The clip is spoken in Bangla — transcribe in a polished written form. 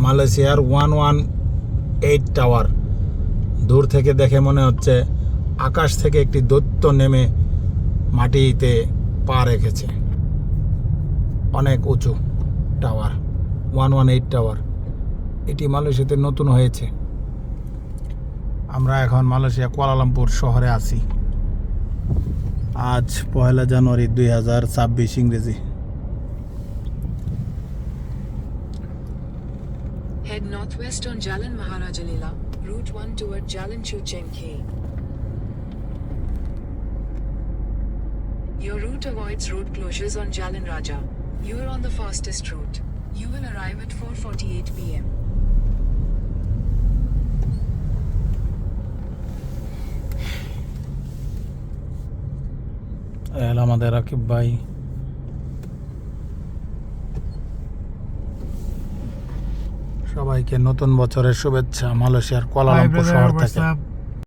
মালয়েশিয়ার 118 টাওয়ার। দূর থেকে দেখে মনে হচ্ছে আকাশ থেকে একটি দৈত্য নেমে মাটিতে পা রেখেছে। অনেক উঁচু টাওয়ার, 118 টাওয়ার। এটি মালয়েশিয়াতে নতুন হয়েছে। আমরা এখন মালয়েশিয়া কুয়ালালামপুর শহরে আছি। আজ 1 জানুয়ারি 2026 ইংরেজি। Head northwest on Jalan Maharajalila, Route 1 toward Jalan Chu Cheng Khe. Your route avoids road closures on Jalan Raja. You are on the fastest route. You will arrive at 4:48 p.m. আমাদের রাকিব ভাই। সবাইকে নতুন বছরের শুভেচ্ছা মালয়েশিয়ার কুয়ালালামপুর শহর থেকে।